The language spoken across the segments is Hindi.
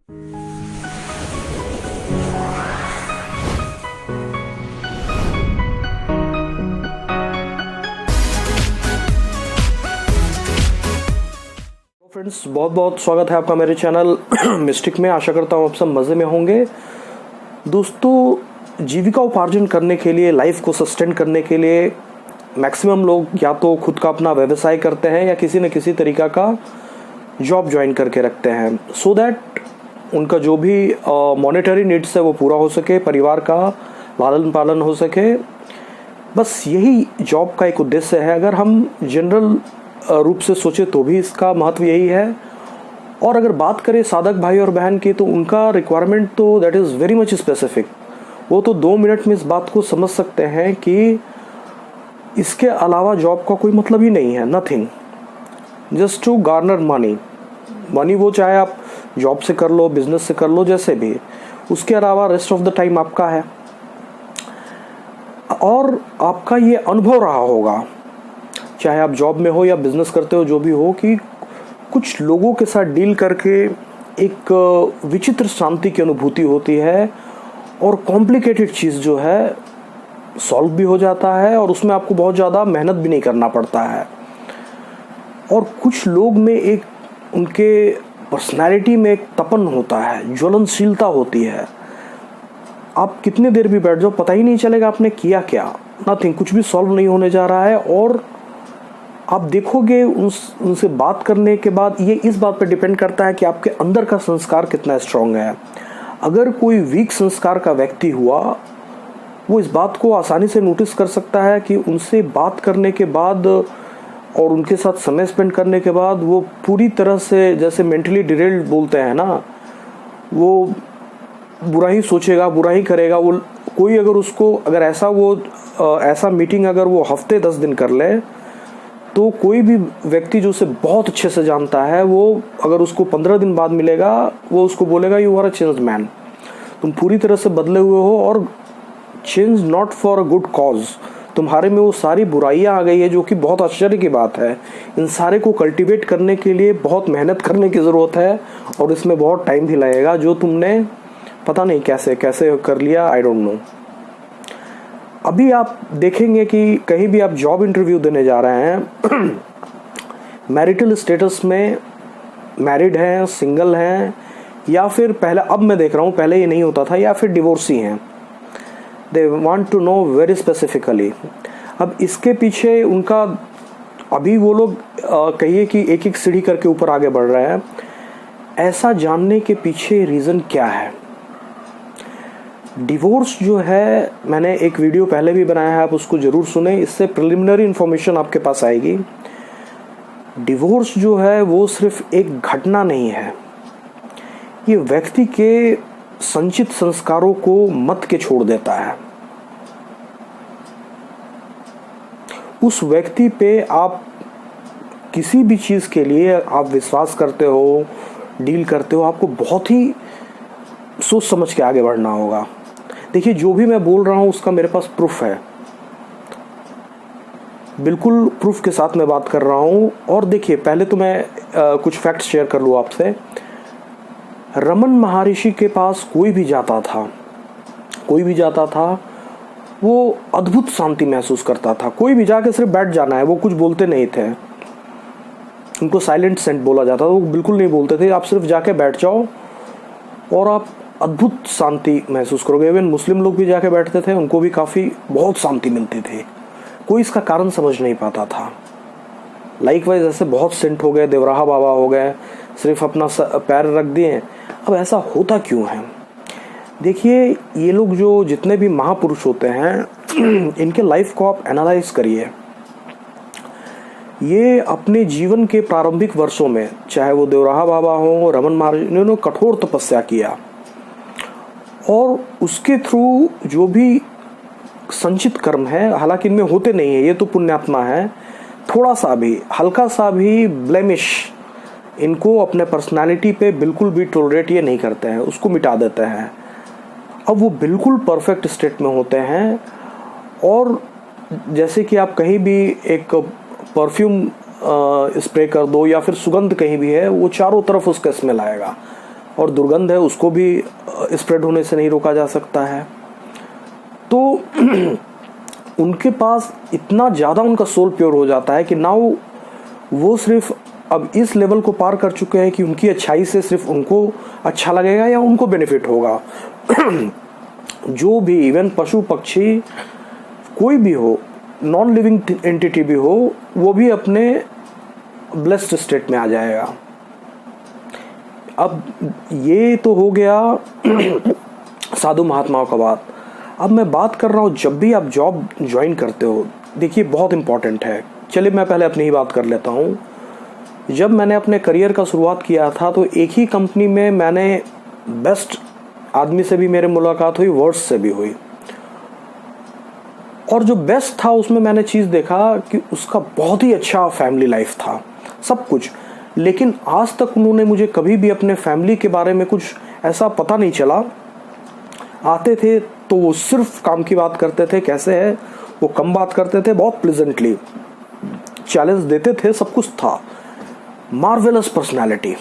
फ्रेंड्स, बहुत बहुत स्वागत है आपका मेरे चैनल मिस्टिक में। आशा करता हूँ आप सब मज़े में होंगे। दोस्तों, जीविका उपार्जन करने के लिए, लाइफ को सस्टेन करने के लिए मैक्सिमम लोग या तो खुद का अपना व्यवसाय करते हैं या किसी न किसी तरीका का जॉब ज्वाइन करके रखते हैं, सो दैट उनका जो भी मॉनेटरी नीड्स है वो पूरा हो सके, परिवार का लालन पालन हो सके। बस यही जॉब का एक उद्देश्य है। अगर हम जनरल रूप से सोचे तो भी इसका महत्व यही है। और अगर बात करें साधक भाई और बहन की, तो उनका रिक्वायरमेंट तो that is very much specific. वो तो 2 मिनट में इस बात को समझ सकते हैं कि इसके अलावा जॉब का कोई मतलब ही नहीं है, nothing, just to garner money. वो चाहे आप जॉब से कर लो, बिजनेस से कर लो, जैसे भी, उसके अलावा रेस्ट ऑफ द टाइम आपका है। और आपका ये अनुभव रहा होगा, चाहे आप जॉब में हो या बिजनेस करते हो, जो भी हो, कि कुछ लोगों के साथ डील करके एक विचित्र शांति की अनुभूति होती है और कॉम्प्लिकेटेड चीज़ जो है सॉल्व भी हो जाता है और उसमें आपको बहुत ज़्यादा मेहनत भी नहीं करना पड़ता है। और कुछ लोग में एक उनके पर्सनैलिटी में एक तपन होता है, ज्वलनशीलता होती है। आप कितने देर भी बैठ जाओ, पता ही नहीं चलेगा आपने किया क्या, नथिंग, कुछ भी सॉल्व नहीं होने जा रहा है। और आप देखोगे उनसे बात करने के बाद, ये इस बात पर डिपेंड करता है कि आपके अंदर का संस्कार कितना स्ट्रांग है। अगर कोई वीक संस्कार का व्यक्ति हुआ, वो इस बात को आसानी से नोटिस कर सकता है कि उनसे बात करने के बाद और उनके साथ समय स्पेंड करने के बाद वो पूरी तरह से, जैसे मेंटली डिरेल्ड बोलते हैं ना, वो बुरा ही सोचेगा, बुरा ही करेगा। वो कोई अगर उसको, अगर ऐसा मीटिंग अगर वो हफ्ते 10 दिन कर ले, तो कोई भी व्यक्ति जो उसे बहुत अच्छे से जानता है, वो अगर उसको 15 दिन बाद मिलेगा, वो उसको बोलेगा you are a changed man, तुम पूरी तरह से बदले हुए हो और change not for a good cause. तुम्हारे में वो सारी बुराइयां आ गई है, जो कि बहुत आश्चर्य की बात है। इन सारे को कल्टीवेट करने के लिए बहुत मेहनत करने की ज़रूरत है और इसमें बहुत टाइम भी लगेगा, जो तुमने पता नहीं कैसे कैसे कर लिया, आई डोंट नो। अभी आप देखेंगे कि कहीं भी आप जॉब इंटरव्यू देने जा रहे हैं, मैरिटल स्टेटस में मैरिड हैं, सिंगल हैं, या फिर पहले, अब मैं देख रहा हूँ पहले ये नहीं होता था, या फिर डिवोर्सी हैं। They want to know very specifically. अब इसके पीछे उनका, अभी वो लोग कहिए कि एक एक सीढ़ी करके ऊपर आगे बढ़ रहे हैं। ऐसा जानने के पीछे रीज़न क्या है? डिवोर्स जो है, मैंने एक वीडियो पहले भी बनाया है, आप उसको ज़रूर सुने, इससे प्रिलिमिनरी इन्फॉर्मेशन आपके पास आएगी। डिवोर्स जो है वो सिर्फ एक घटना नहीं है, ये व्यक्ति के संचित संस्कारों को मत के छोड़ देता है। उस व्यक्ति पे आप किसी भी चीज़ के लिए आप विश्वास करते हो, डील करते हो, आपको बहुत ही सोच समझ के आगे बढ़ना होगा। देखिए, जो भी मैं बोल रहा हूँ उसका मेरे पास प्रूफ है, बिल्कुल प्रूफ के साथ मैं बात कर रहा हूँ। और देखिए, पहले तो मैं कुछ फैक्ट्स शेयर कर लूँ आपसे। रमन महर्षि के पास कोई भी जाता था, वो अद्भुत शांति महसूस करता था। कोई भी जाके सिर्फ बैठ जाना है, वो कुछ बोलते नहीं थे। उनको साइलेंट सेंट बोला जाता था, वो बिल्कुल नहीं बोलते थे। आप सिर्फ जाके बैठ जाओ और आप अद्भुत शांति महसूस करोगे। इवन मुस्लिम लोग भी जाके बैठते थे, उनको भी बहुत शांति मिलती थी। कोई इसका कारण समझ नहीं पाता था। लाइकवाइज ऐसे बहुत सेंट हो गए, देवराहा बाबा हो गए, सिर्फ अपना पैर रख दिए। अब ऐसा होता क्यों है? देखिए, ये लोग जो जितने भी महापुरुष होते हैं, इनके लाइफ को आप एनालाइज करिए। ये अपने जीवन के प्रारंभिक वर्षों में, चाहे वो देवराहा बाबा हो, रमन महर्षि, इन्होंने कठोर तपस्या किया और उसके थ्रू जो भी संचित कर्म है, हालांकि इनमें होते नहीं है, ये तो पुण्यात्मा है, थोड़ा सा भी, हल्का सा भी ब्लेमिश इनको अपने पर्सनालिटी पे बिल्कुल भी टॉलरेट ये नहीं करते हैं, उसको मिटा देते हैं। अब वो बिल्कुल परफेक्ट स्टेट में होते हैं। और जैसे कि आप कहीं भी एक परफ्यूम स्प्रे कर दो या फिर सुगंध कहीं भी है, वो चारों तरफ उसका स्मेल आएगा। और दुर्गंध है उसको भी स्प्रेड होने से नहीं रोका जा सकता है। तो उनके पास इतना ज़्यादा उनका सोल प्योर हो जाता है कि नाउ वो सिर्फ अब इस लेवल को पार कर चुके हैं कि उनकी अच्छाई से सिर्फ उनको अच्छा लगेगा या उनको बेनिफिट होगा। जो भी इवन पशु पक्षी कोई भी हो, नॉन लिविंग एंटिटी भी हो, वो भी अपने ब्लेस्ड स्टेट में आ जाएगा। अब ये तो हो गया साधु महात्माओं का बात। अब मैं बात कर रहा हूँ जब भी आप जॉब ज्वाइन करते हो, देखिए बहुत इंपॉर्टेंट है। चलिए मैं पहले अपनी ही बात कर लेता हूँ। जब मैंने अपने करियर का शुरुआत किया था तो एक ही कंपनी में मैंने बेस्ट आदमी से भी मेरी मुलाकात हुई, वर्स्ट से भी हुई। और जो बेस्ट था उसमें मैंने चीज़ देखा कि उसका बहुत ही अच्छा फैमिली लाइफ था, सब कुछ। लेकिन आज तक उन्होंने मुझे कभी भी अपने फैमिली के बारे में कुछ ऐसा पता नहीं चला। आते थे तो वो सिर्फ काम की बात करते थे, कैसे है, वो कम बात करते थे, बहुत प्लेजेंटली चैलेंज देते थे, सब कुछ था। Marvellous personality.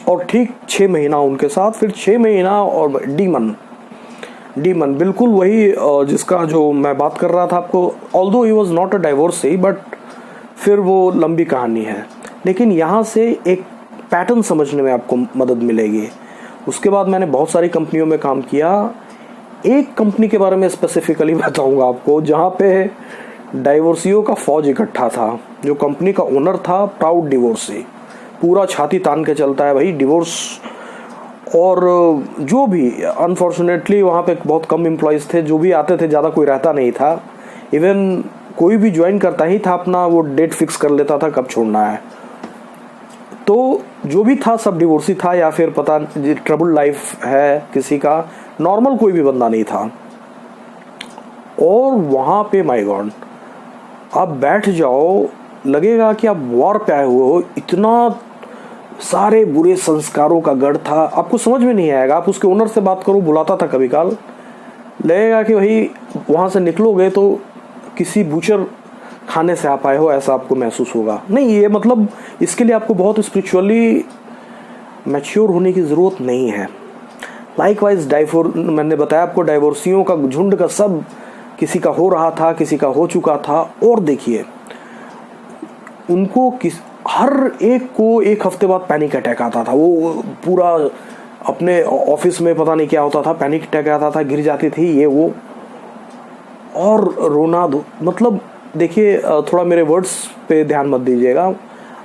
और ठीक 6 महीना उनके साथ, फिर 6 महीना और डीमन बिल्कुल वही जिसका जो मैं बात कर रहा था आपको। Although he was not a divorcee, but फिर वो लंबी कहानी है। लेकिन यहाँ से एक पैटर्न समझने में आपको मदद मिलेगी। उसके बाद मैंने बहुत सारी कंपनियों में काम किया। एक कंपनी के बारे में स्पेसिफिकली बताऊंगा आपको जहाँ पे डाइवोर्सियों का फौज इकट्ठा था। जो कंपनी का ओनर था, प्राउड डिवोर्सी, पूरा छाती तान के चलता है भाई डिवोर्स। और जो भी अनफॉर्चुनेटली वहाँ पे बहुत कम एम्प्लॉयज़ थे, जो भी आते थे ज़्यादा कोई रहता नहीं था। इवन कोई भी ज्वाइन करता ही था अपना वो डेट फिक्स कर लेता था कब छोड़ना है। तो जो भी था सब डिवोर्सी था, या फिर पता ट्रबल लाइफ है किसी का, नॉर्मल कोई भी बंदा नहीं था। और वहाँ पे माय गॉड, आप बैठ जाओ, लगेगा कि आप वॉर पे आए हुए हो। इतना सारे बुरे संस्कारों का गढ़ था, आपको समझ में नहीं आएगा। आप उसके ओनर से बात करो, बुलाता था कभी काल, लगेगा कि भाई वहाँ से निकलोगे तो किसी बूचर खाने से आप आए हो, ऐसा आपको महसूस होगा। नहीं, ये मतलब इसके लिए आपको बहुत स्पिरिचुअली मैच्योर होने की ज़रूरत नहीं है। लाइकवाइज मैंने बताया आपको, डाइवोर्सियों का झुंड का सब, किसी का हो रहा था, किसी का हो चुका था। और देखिए उनको हर एक को एक हफ्ते बाद पैनिक अटैक आता था। वो पूरा अपने ऑफिस में पता नहीं क्या होता था, पैनिक अटैक आता था, गिर जाती थी ये वो, और रोना मतलब देखिए थोड़ा मेरे वर्ड्स पे ध्यान मत दीजिएगा।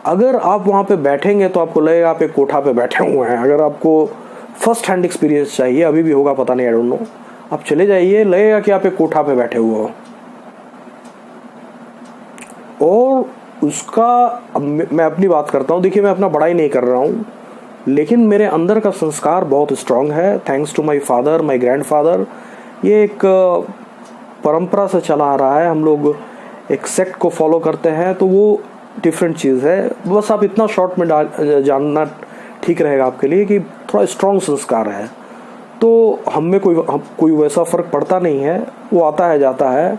अगर आप वहाँ पे बैठेंगे तो आपको लगेगा आप एक कोठा पे बैठे हुए हैं। अगर आपको फर्स्ट हैंड एक्सपीरियंस चाहिए, अभी भी होगा पता नहीं, आई डोंट नो, आप चले जाइए, लगेगा कि आप एक कोठा पे बैठे हुए हो। और उसका अब मैं अपनी बात करता हूँ। देखिए मैं अपना बड़ाई नहीं कर रहा हूँ, लेकिन मेरे अंदर का संस्कार बहुत स्ट्रांग है, thanks to my father, my grandfather. ये एक परंपरा से चला आ रहा है। हम लोग एक सेक्ट को फॉलो करते हैं, तो वो डिफरेंट चीज़ है। बस आप इतना शॉर्ट में जानना ठीक रहेगा आपके लिए कि थोड़ा स्ट्रांग संस्कार है। तो हम में कोई वैसा फ़र्क पड़ता नहीं है, वो आता है जाता है।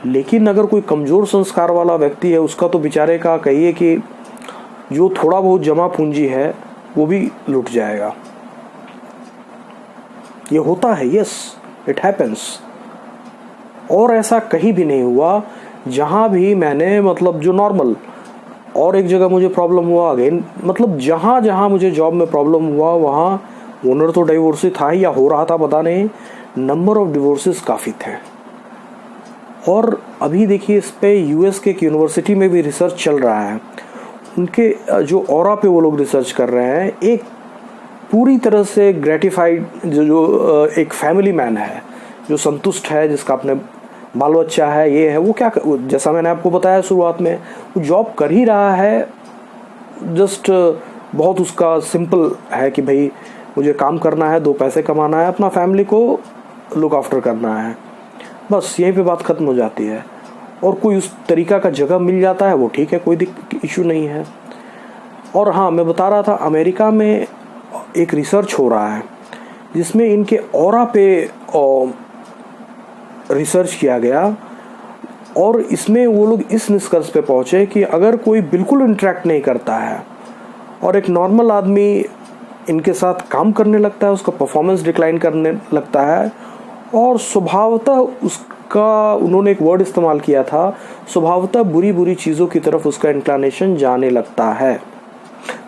लेकिन अगर कोई कमज़ोर संस्कार वाला व्यक्ति है, उसका तो बेचारे का कहिए कि जो थोड़ा बहुत जमा पूंजी है वो भी लुट जाएगा। ये होता है, यस इट हैपेंस। और ऐसा कहीं भी नहीं हुआ जहाँ भी मैंने मतलब जो नॉर्मल, और एक जगह मुझे प्रॉब्लम हुआ अगेन, मतलब जहाँ जहाँ मुझे जॉब में प्रॉब्लम हुआ वहाँ ओनर तो डिवोर्सी था ही या हो रहा था पता नहीं, नंबर ऑफ डिवोर्सेस काफ़ी थे। और अभी देखिए इस पे यूएस के एक यूनिवर्सिटी में भी रिसर्च चल रहा है। उनके जो ऑरा पे वो लोग रिसर्च कर रहे हैं। एक पूरी तरह से ग्रेटिफाइड जो एक फैमिली मैन है, जो संतुष्ट है, जिसका अपने बाल बच्चा है, ये है वो, क्या जैसा मैंने आपको बताया शुरुआत में, वो जॉब कर ही रहा है। जस्ट बहुत उसका सिंपल है कि भाई मुझे काम करना है, 2 पैसे कमाना है, अपना फैमिली को लुक आफ्टर करना है, बस यहीं पे बात खत्म हो जाती है। और कोई उस तरीका का जगह मिल जाता है वो ठीक है, कोई इशू नहीं है। और हाँ, मैं बता रहा था अमेरिका में एक रिसर्च हो रहा है जिसमें इनके ऑरा पे रिसर्च किया गया, और इसमें वो लोग इस निष्कर्ष पे पहुँचे कि अगर कोई बिल्कुल इंटरेक्ट नहीं करता है और एक नॉर्मल आदमी इनके साथ काम करने लगता है, उसका परफॉर्मेंस डिक्लाइन करने लगता है और स्वभावतः उसका, उन्होंने एक वर्ड इस्तेमाल किया था, स्वभावतः बुरी बुरी चीज़ों की तरफ उसका इंक्लिनेशन जाने लगता है,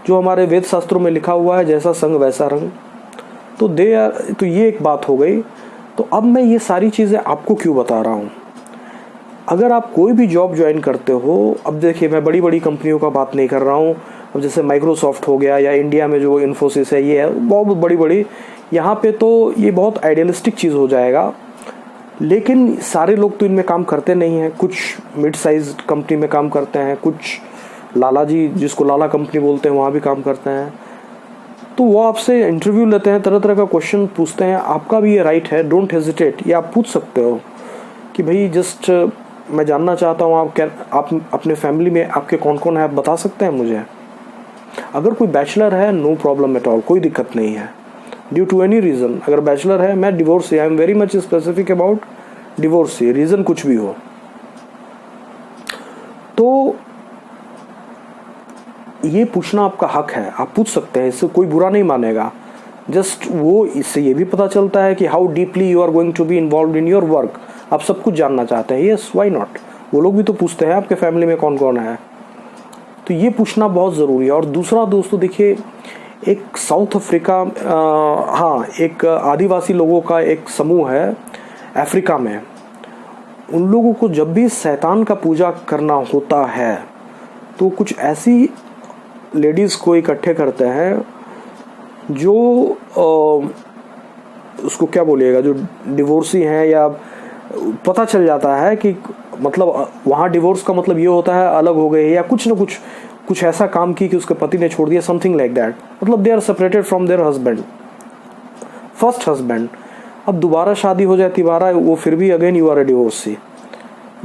जो हमारे वेद शास्त्रों में लिखा हुआ है, जैसा संग वैसा रंग। तो ये एक बात हो गई। तो अब मैं ये सारी चीज़ें आपको क्यों बता रहा हूँ? अगर आप कोई भी जॉब ज्वाइन करते हो, अब देखिए मैं बड़ी बड़ी कंपनियों का बात नहीं कर रहा हूँ, अब जैसे माइक्रोसॉफ्ट हो गया या इंडिया में जो इन्फोसिस है, ये है बहुत बड़ी बड़ी, यहाँ पे तो ये बहुत आइडियलिस्टिक चीज़ हो जाएगा, लेकिन सारे लोग तो इनमें काम करते नहीं हैं। कुछ मिड साइज कंपनी में काम करते हैं, कुछ लाला जी जिसको लाला कंपनी बोलते हैं वहाँ भी काम करते हैं। तो वो आपसे इंटरव्यू लेते हैं, तरह तरह का क्वेश्चन पूछते हैं। आपका भी ये राइट है, डोंट हेजिटेट, ये आप पूछ सकते हो कि भाई जस्ट मैं जानना चाहता हूँ आप अपने फैमिली में आपके कौन कौन है, आप बता सकते हैं मुझे। अगर कोई बैचलर है, नो प्रॉब्लम एट ऑल, कोई दिक्कत नहीं है, ड्यू टू एनी रीज़न। अगर बैचलर है, मैं divorcee, I am very much specific about divorcee, reason कुछ भी हो। तो ये पूछना आपका हक है, आप पूछ सकते हैं, इससे कोई बुरा नहीं मानेगा। जस्ट वो इससे ये भी पता चलता है कि how deeply you are going to be involve in your work. आप सब कुछ जानना चाहते हैं, यस व्हाई नॉट। वो लोग भी तो पूछते हैं आपके फैमिली में कौन कौन है, तो ये पूछना बहुत ज़रूरी है। और दूसरा दोस्तों देखिए, एक साउथ अफ्रीका, हाँ, एक आदिवासी लोगों का एक समूह है अफ्रीका में। उन लोगों को जब भी शैतान का पूजा करना होता है तो कुछ ऐसी लेडीज़ को इकट्ठे करते हैं जो उसको क्या बोलिएगा, जो डिवोर्सी हैं, या पता चल जाता है कि मतलब वहाँ डिवोर्स का मतलब ये होता है अलग हो गए, या कुछ न कुछ ऐसा काम की कि उसके पति ने छोड़ दिया, समथिंग लाइक दैट। मतलब they are separated from their husband, first husband. अब दोबारा शादी हो जाए तिबारा, वो फिर भी again you are a divorcee.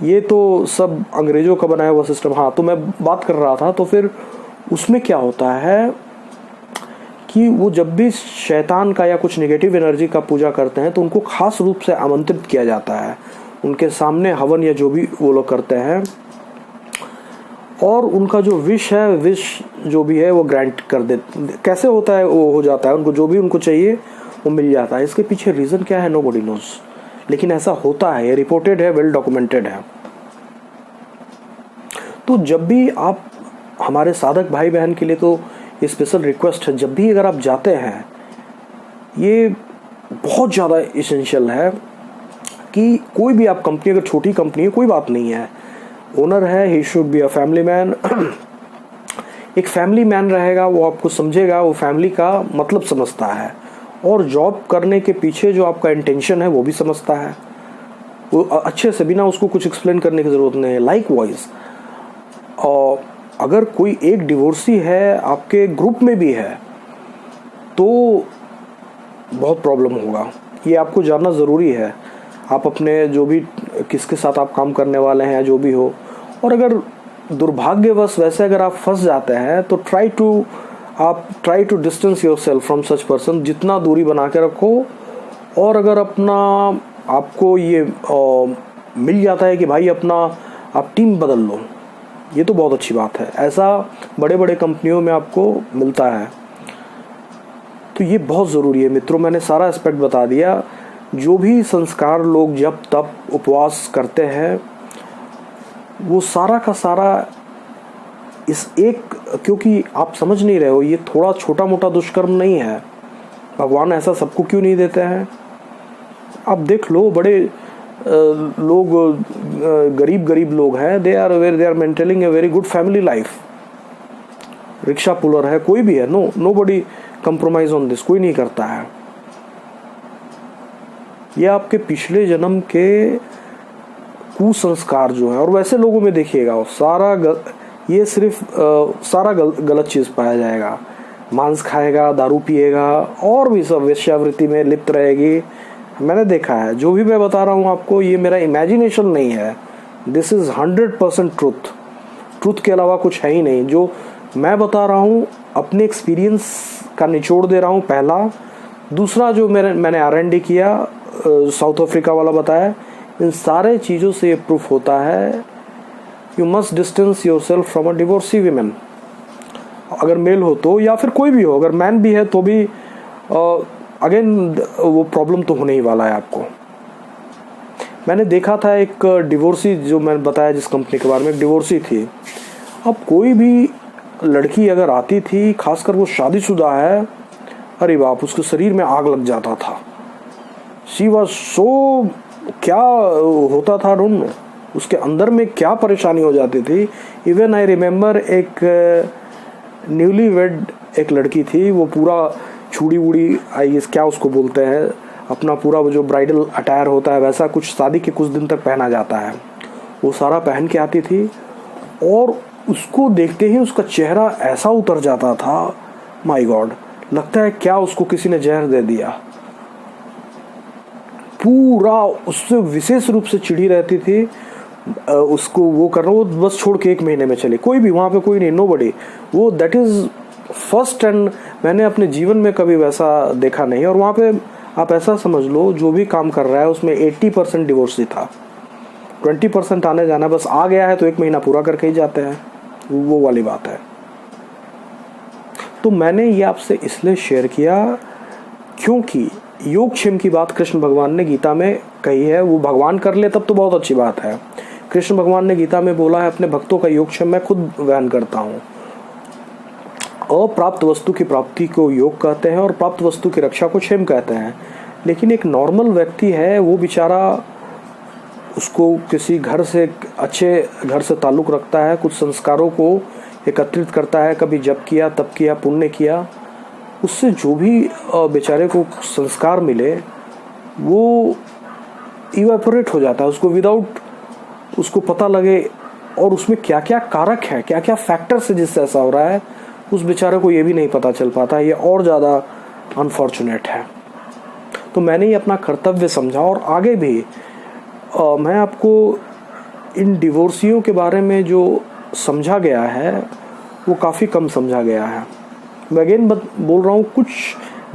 ये तो सब अंग्रेजों का बनाया हुआ सिस्टम। हाँ, तो मैं बात कर रहा था, तो फिर उसमें क्या होता है कि वो जब भी शैतान का या कुछ नेगेटिव एनर्जी का पूजा करते हैं तो उनको खास रूप से आमंत्रित किया जाता है, उनके सामने हवन या जो भी वो लोग करते हैं, और उनका जो विश है, विश जो भी है वो ग्रांट कर देते। कैसे होता है, वो हो जाता है, उनको जो भी उनको चाहिए वो मिल जाता है। इसके पीछे रीज़न क्या है, नोबडी नोज, लेकिन ऐसा होता है, ये रिपोर्टेड है, वेल डॉक्यूमेंटेड है। तो जब भी आप, हमारे साधक भाई बहन के लिए तो ये स्पेशल रिक्वेस्ट है, जब भी अगर आप जाते हैं, ये बहुत ज़्यादा इसेंशियल है कि कोई भी आप कंपनी, अगर छोटी कंपनी है कोई बात नहीं है, ओनर है, he should be a family man. एक फैमिली मैन रहेगा, वो आपको समझेगा, वो फैमिली का मतलब समझता है, और जॉब करने के पीछे जो आपका इंटेंशन है वो भी समझता है, वो अच्छे से, बिना उसको कुछ एक्सप्लेन करने की ज़रूरत नहीं है। लाइकवाइज, और अगर कोई एक डिवोर्सी है आपके ग्रुप में भी है तो बहुत प्रॉब्लम होगा, ये आपको जानना ज़रूरी है। आप अपने जो भी, किसके साथ आप काम करने वाले हैं, जो भी हो, और अगर दुर्भाग्यवश वैसे अगर आप फंस जाते हैं तो try to distance yourself from such person, जितना दूरी बना के रखो। और अगर आपको ये मिल जाता है कि भाई अपना आप टीम बदल लो, ये तो बहुत अच्छी बात है, ऐसा बड़े बड़े कंपनियों में आपको मिलता है। तो ये बहुत ज़रूरी है मित्रों, मैंने सारा एस्पेक्ट बता दिया। जो भी संस्कार लोग जब तब उपवास करते हैं, वो सारा का सारा इस एक, क्योंकि आप समझ नहीं रहे हो, ये थोड़ा छोटा मोटा दुष्कर्म नहीं है। भगवान ऐसा सबको क्यों नहीं देते हैं? आप देख लो, बड़े लोग, गरीब लोग हैं, they are maintaining a very good family life. Rickshaw puller है, कोई भी है, nobody compromise on this, कोई नहीं करता है। ये आपके पिछले जन्म के कुसंस्कार जो है, और वैसे लोगों में देखिएगा ये सिर्फ सारा गलत चीज़ पाया जाएगा। मांस खाएगा, दारू पिएगा, और भी सब वेश्यावृत्ति में लिप्त रहेगी। मैंने देखा है, जो भी मैं बता रहा हूँ आपको, ये मेरा इमेजिनेशन नहीं है, दिस इज़ 100% ट्रूथ के अलावा कुछ है ही नहीं। जो मैं बता रहा हूँ अपने एक्सपीरियंस का निचोड़ दे रहा हूँ, पहला। दूसरा, जो मैंने R&D किया, साउथ अफ्रीका वाला बताया, इन सारे चीज़ों से ये प्रूफ होता है, you must distance your self from a divorcee women. अगर मेल हो तो, या फिर कोई भी हो, अगर मैन भी है तो भी अगेन वो प्रॉब्लम तो होने ही वाला है आपको। मैंने देखा था एक डिवोर्सी, जो मैंने बताया जिस कंपनी के बारे में, एक डिवोर्सी थी। अब कोई भी लड़की अगर आती थी, खासकर वो शादीशुदा है, अरे बाप, उसके शरीर में आग लग जाता था। शी वॉज सो, क्या होता था डोंट नो, उसके अंदर में क्या परेशानी हो जाती थी। इवन आई रिमेम्बर एक न्यूली वेड एक लड़की थी, वो पूरा चूड़ी वूड़ी, आई गेस क्या उसको बोलते हैं, अपना पूरा वो जो ब्राइडल अटायर होता है वैसा कुछ शादी के कुछ दिन तक पहना जाता है, वो सारा पहन के आती थी। और उसको देखते ही उसका चेहरा ऐसा उतर जाता था, माय गॉड, लगता है क्या उसको किसी ने जहर दे दिया। पूरा उससे विशेष रूप से चिढ़ी रहती थी, उसको वो करना, वो बस छोड़ के 1 महीने में चले, कोई भी वहाँ पे कोई नहीं, नोबडी। वो दैट इज़ फर्स्ट, एंड मैंने अपने जीवन में कभी वैसा देखा नहीं। और वहाँ पे आप ऐसा समझ लो, जो भी काम कर रहा है उसमें 80% डिवोर्स ही था, 20% आने जाना, बस आ गया है तो 1 महीना पूरा करके ही जाते हैं, वो वाली बात है। तो मैंने ये आपसे इसलिए शेयर किया क्योंकि योगक्षेम की बात कृष्ण भगवान ने गीता में कही है। वो भगवान कर ले तब तो बहुत अच्छी बात है। कृष्ण भगवान ने गीता में बोला है, अपने भक्तों का योगक्षेम मैं खुद वहन करता हूँ। अप्राप्त वस्तु की प्राप्ति को योग कहते हैं और प्राप्त वस्तु की रक्षा को क्षेम कहते हैं। लेकिन एक नॉर्मल व्यक्ति है, वो बेचारा, उसको किसी घर से, अच्छे घर से ताल्लुक़ रखता है, कुछ संस्कारों को एकत्रित करता है, कभी जप किया, तप किया, पुण्य किया, उससे जो भी बेचारे को संस्कार मिले वो इवेपोरेट हो जाता है, उसको विदाउट उसको पता लगे, और उसमें क्या क्या कारक है, क्या क्या फैक्टर्स है जिससे ऐसा हो रहा है, उस बेचारे को ये भी नहीं पता चल पाता। ये और ज़्यादा अनफॉर्चुनेट है। तो मैंने ये अपना कर्तव्य समझा, और आगे भी मैं आपको इन डिवोर्सियों के बारे में जो समझा गया है वो काफ़ी कम समझा गया है। मैं अगेन बोल रहा हूँ, कुछ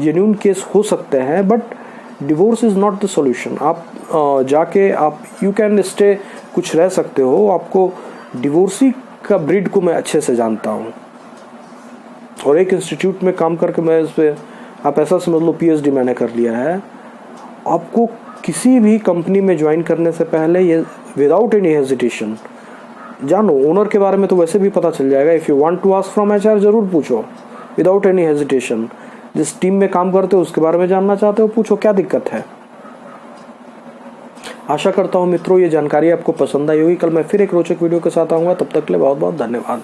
जेन्युइन केस हो सकते हैं, but divorce is not the solution. आप जाके आप यू कैन स्टे, कुछ रह सकते हो। आपको डिवोर्सी का ब्रीड को मैं अच्छे से जानता हूँ, और एक इंस्टीट्यूट में काम करके मैं इस पर, आप ऐसा समझ लो, PhD मैंने कर लिया है। आपको किसी भी कंपनी में ज्वाइन करने से पहले ये विदाउट एनी हेजिटेशन जानो। ओनर के बारे में तो वैसे भी पता चल जाएगा। If you want to ask from HR, जरूर पूछो विदाउट एनी हेजिटेशन। जिस टीम में काम करते हो उसके बारे में जानना चाहते हो, पूछो, क्या दिक्कत है। आशा करता हूँ मित्रों ये जानकारी आपको पसंद आई होगी। कल मैं फिर एक रोचक वीडियो के साथ आऊँगा, तब तक के लिए बहुत बहुत धन्यवाद।